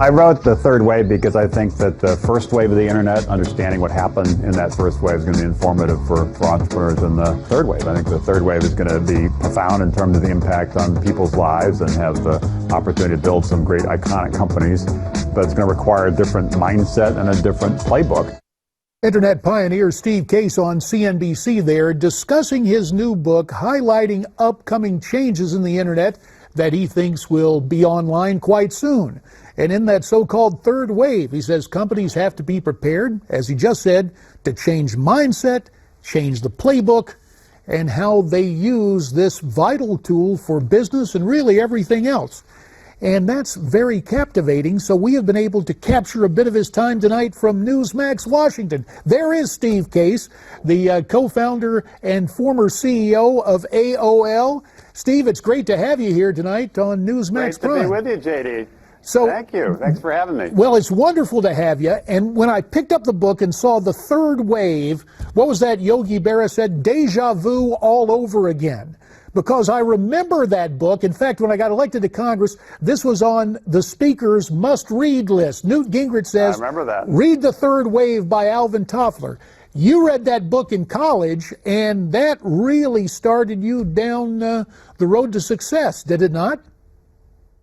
I wrote The Third Wave because I think that the first wave of the internet, understanding what happened in that first wave, is going to be informative for entrepreneurs in the third wave. I think the third wave is going to be profound in terms of the impact on people's lives and have the opportunity to build some great iconic companies, but it's going to require a different mindset and a different playbook. Internet pioneer Steve Case on CNBC there discussing his new book, highlighting upcoming changes in the internet that he thinks will be online quite soon. And in that so-called third wave, he says companies have to be prepared, as he just said, to change mindset, change the playbook, and how they use this vital tool for business and really everything else. And that's very captivating, so we have been able to capture a bit of his time tonight from Newsmax Washington. There is Steve Case, the co-founder and former CEO of AOL. Steve, it's great to have you here tonight on Newsmax Prime. Great to be with you, JD. So, thank you. Thanks for having me. Well, it's wonderful to have you. And when I picked up the book and saw the third wave, what was that Yogi Berra said? Deja vu all over again. Because I remember that book. In fact, when I got elected to Congress, this was on the speaker's must-read list. Newt Gingrich says, I remember that. Read The Third Wave by Alvin Toffler. You read that book in college, and that really started you down the road to success, did it not?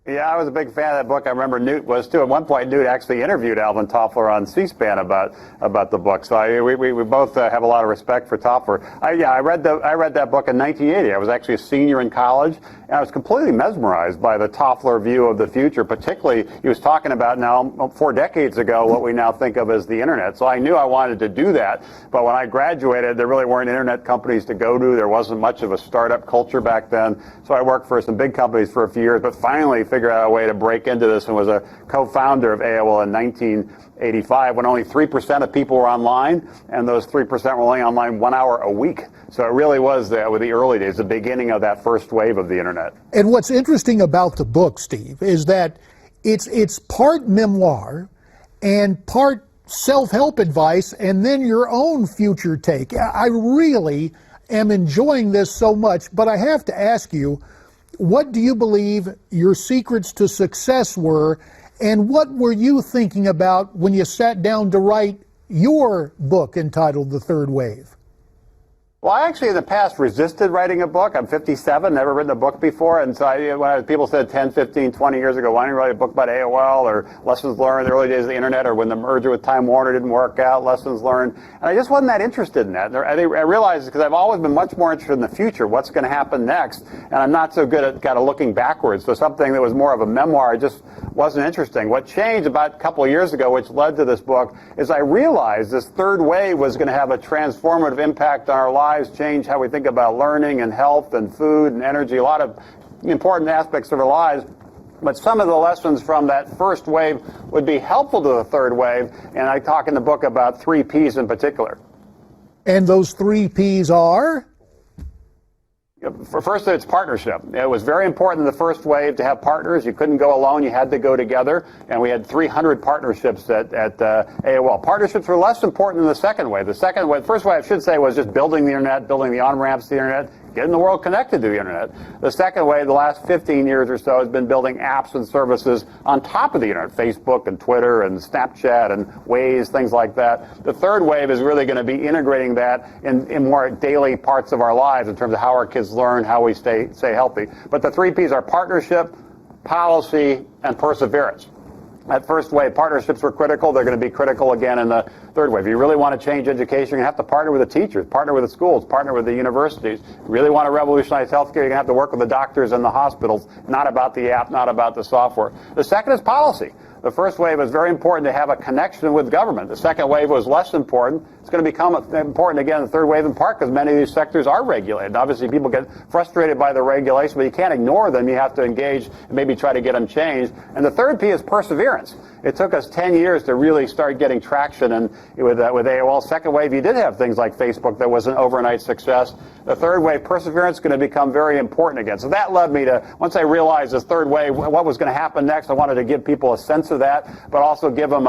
Yeah, I was a big fan of that book. I remember Newt was too. At one point, Newt actually interviewed Alvin Toffler on C-SPAN about the book. So we both have a lot of respect for Toffler. I read that book in 1980. I was actually a senior in college, and I was completely mesmerized by the Toffler view of the future. Particularly, he was talking about now 4 decades ago what we now think of as the internet. So I knew I wanted to do that. But when I graduated, there really weren't internet companies to go to. There wasn't much of a startup culture back then. So I worked for some big companies for a few years, but finally figured out a way to break into this and was a co-founder of AOL in 1985 when only 3% of people were online, and those 3% were only online 1 hour a week. So it really was with the early days, the beginning of that first wave of the internet. And what's interesting about the book, Steve, is that it's part memoir and part self-help advice and then your own future take. I really am enjoying this so much, but I have to ask you, what do you believe your secrets to success were, and what were you thinking about when you sat down to write your book entitled The Third Wave? Well, I actually in the past resisted writing a book. I'm 57, never written a book before, and so when people said 10, 15, 20 years ago, why don't you write a book about AOL or lessons learned in the early days of the internet, or when the merger with Time Warner didn't work out, lessons learned, and I just wasn't that interested in that. I realized, because I've always been much more interested in the future, what's going to happen next, and I'm not so good at kind of looking backwards, so something that was more of a memoir just wasn't interesting. What changed about a couple of years ago, which led to this book, is I realized this third wave was going to have a transformative impact on our lives, change how we think about learning and health and food and energy, a lot of important aspects of our lives. But some of the lessons from that first wave would be helpful to the third wave, and I talk in the book about 3 Ps in particular. And those 3 Ps are? First, it's partnership. It was very important in the first wave to have partners. You couldn't go alone. You had to go together. And we had 300 partnerships at AOL. Partnerships were less important in the second wave. The first wave, I should say, was just building the internet, building the on-ramps to the internet, getting the world connected to the internet. The second wave, the last 15 years or so, has been building apps and services on top of the internet, Facebook and Twitter and Snapchat and Waze, things like that. The third wave is really going to be integrating that in more daily parts of our lives in terms of how our kids learn, how we stay healthy. But the 3 Ps are partnership, policy, and perseverance. That first wave, partnerships were critical. They're going to be critical again in the third wave. If you really want to change education, you're going to have to partner with the teachers, partner with the schools, partner with the universities. If you really want to revolutionize healthcare, you're going to have to work with the doctors and the hospitals, not about the app, not about the software. The second is policy. The first wave was very important to have a connection with government. The second wave was less important. It's going to become important again in the third wave in part because many of these sectors are regulated. Obviously, people get frustrated by the regulation, but you can't ignore them. You have to engage and maybe try to get them changed. And the third P is perseverance. It took us 10 years to really start getting traction with AOL. Second wave, you did have things like Facebook that was an overnight success. The third wave, perseverance, is going to become very important again. So that led me to, once I realized this third wave, what was going to happen next, I wanted to give people a sense of that, but also give them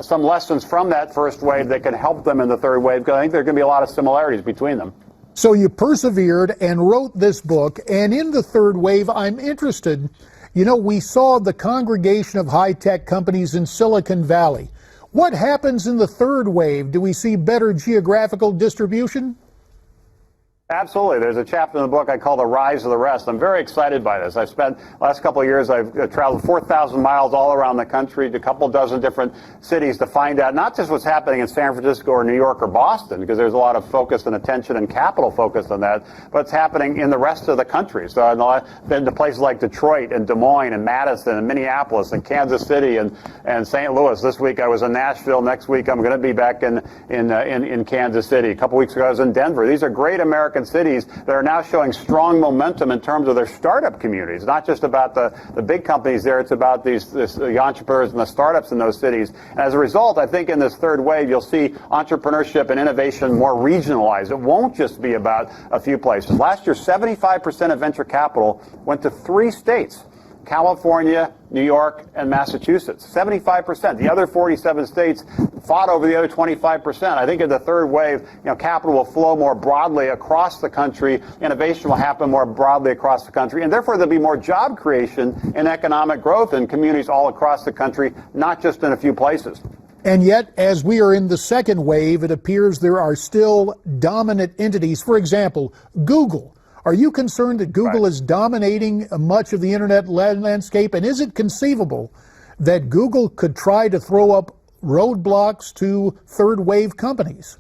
some lessons from that first wave that can help them in the third wave, because I think there are going to be a lot of similarities between them. So you persevered and wrote this book, and in the third wave, I'm interested You know, we saw the congregation of high-tech companies in Silicon Valley. What happens in the third wave? Do we see better geographical distribution? Absolutely. There's a chapter in the book I call The Rise of the Rest. I'm very excited by this. I've spent the last couple of years, I've traveled 4,000 miles all around the country to a couple dozen different cities to find out not just what's happening in San Francisco or New York or Boston, because there's a lot of focus and attention and capital focused on that, but it's happening in the rest of the country. So I've been to places like Detroit and Des Moines and Madison and Minneapolis and Kansas City and St. Louis. This week I was in Nashville. Next week I'm going to be back in Kansas City. A couple weeks ago I was in Denver. These are great American cities that are now showing strong momentum in terms of their startup communities. Not just about the big companies there, it's about the entrepreneurs and the startups in those cities. And as a result, I think in this third wave, you'll see entrepreneurship and innovation more regionalized. It won't just be about a few places. Last year, 75% of venture capital went to 3 states: California, New York, and Massachusetts. 75%. The other 47 states fought over the other 25%. I think in the third wave, capital will flow more broadly across the country. Innovation will happen more broadly across the country. And therefore, there'll be more job creation and economic growth in communities all across the country, not just in a few places. And yet, as we are in the second wave, it appears there are still dominant entities. For example, Google. Are you concerned that Google is dominating much of the internet landscape? And is it conceivable that Google could try to throw up roadblocks to third wave companies?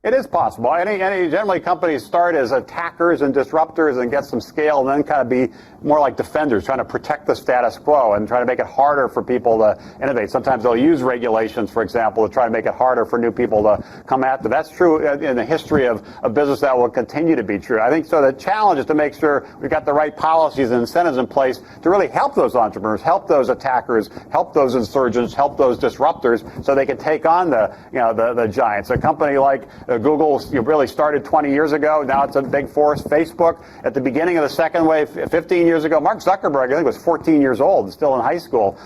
It is possible. Generally companies start as attackers and disruptors and get some scale and then kind of be more like defenders, trying to protect the status quo and try to make it harder for people to innovate. Sometimes they'll use regulations, for example, to try to make it harder for new people to come at them. That's true in the history of business. That will continue to be true. I think so. The challenge is to make sure we've got the right policies and incentives in place to really help those entrepreneurs, help those attackers, help those insurgents, help those disruptors, so they can take on the giants. A company like Google really started 20 years ago. Now it's a big force. Facebook, at the beginning of the second wave, 15 years ago, Mark Zuckerberg, I think, was 14 years old and still in high school,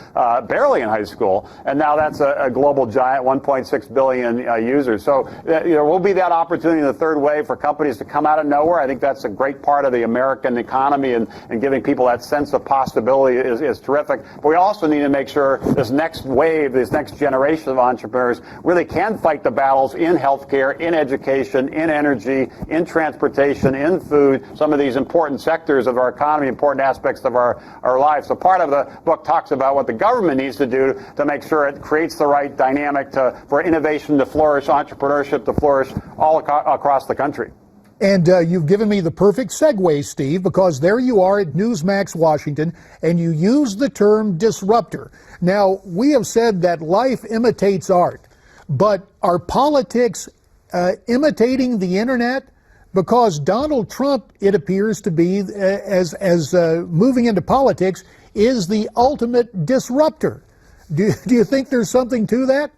barely in high school. And now that's a global giant, 1.6 billion users. So there will be that opportunity in the third wave for companies to come out of nowhere. I think that's a great part of the American economy, and giving people that sense of possibility is terrific. But we also need to make sure this next wave, this next generation of entrepreneurs really can fight the battles in healthcare, in education, in energy, in transportation, in food, some of these important sectors of our economy, important aspects of our lives. So part of the book talks about what the government needs to do to make sure it creates the right dynamic for innovation to flourish, entrepreneurship to flourish all across the country. And you've given me the perfect segue, Steve, because there you are at Newsmax Washington, and you use the term disruptor. Now, we have said that life imitates art, but are politics imitating the internet? Because Donald Trump, it appears to be, as moving into politics, is the ultimate disruptor. Do you think there's something to that?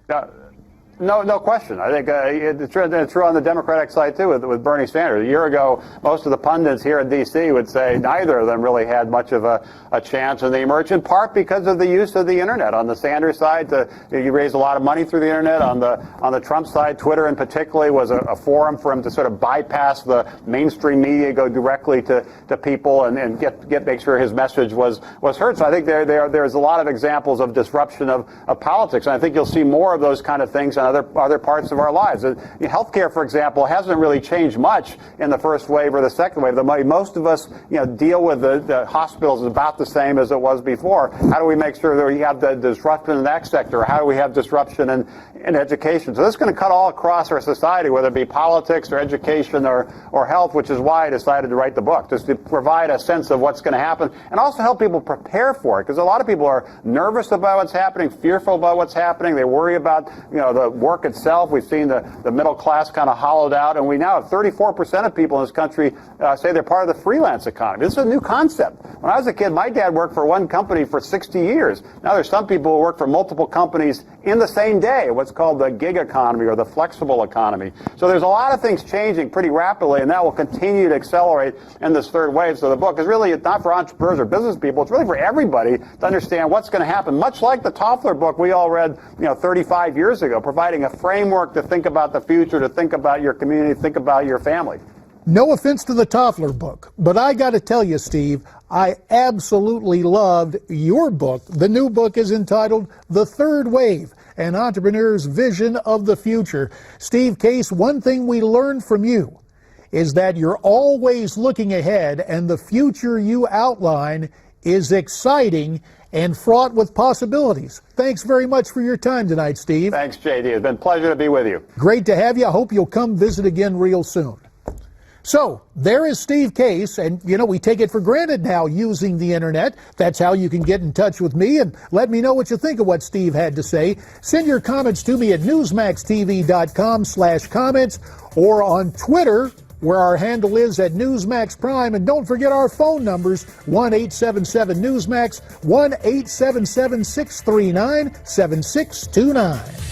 No question. I think it's true on the Democratic side, too, with Bernie Sanders. A year ago, most of the pundits here in D.C. would say neither of them really had much of a chance, and they emerged in part because of the use of the Internet. On the Sanders side, you raised a lot of money through the Internet. On the Trump side, Twitter in particular was a forum for him to sort of bypass the mainstream media, go directly to people and make sure his message was heard. So I think there's a lot of examples of disruption of politics, and I think you'll see more of those kind of things in other parts of our lives. Healthcare, for example, hasn't really changed much in the first wave or the second wave. Most of us, deal with the hospitals is about the same as it was before. How do we make sure that we have the disruption in that sector? How do we have disruption in education? So this is going to cut all across our society, whether it be politics or education or health, which is why I decided to write the book, just to provide a sense of what's going to happen and also help people prepare for it, because a lot of people are nervous about what's happening, fearful about what's happening. They worry about the work itself. We've seen the middle class kind of hollowed out, and we now have 34% of people in this country say they're part of the freelance economy. This is a new concept. When I was a kid, my dad worked for one company for 60 years. Now there's some people who work for multiple companies in the same day, what's called the gig economy or the flexible economy. So there's a lot of things changing pretty rapidly, and that will continue to accelerate in this third wave. So the book is really not for entrepreneurs or business people. It's really for everybody to understand what's going to happen, much like the Toffler book we all read 35 years ago, providing a framework to think about the future, to think about your community, think about your family. No offense to the Toffler book, but I got to tell you, Steve, I absolutely loved your book. The new book is entitled The Third Wave, An Entrepreneur's Vision of the Future. Steve Case, one thing we learned from you is that you're always looking ahead, and the future you outline is exciting and fraught with possibilities. Thanks very much for your time tonight, Steve. Thanks, JD. It's been a pleasure to be with you. Great to have you. I hope you'll come visit again real soon. So, there is Steve Case, and we take it for granted now using the internet. That's how you can get in touch with me and let me know what you think of what Steve had to say. Send your comments to me at newsmaxtv.com/comments or on Twitter, where our handle is at Newsmax Prime. And don't forget our phone numbers, 1-877-NEWSMAX, 1-877-639-7629.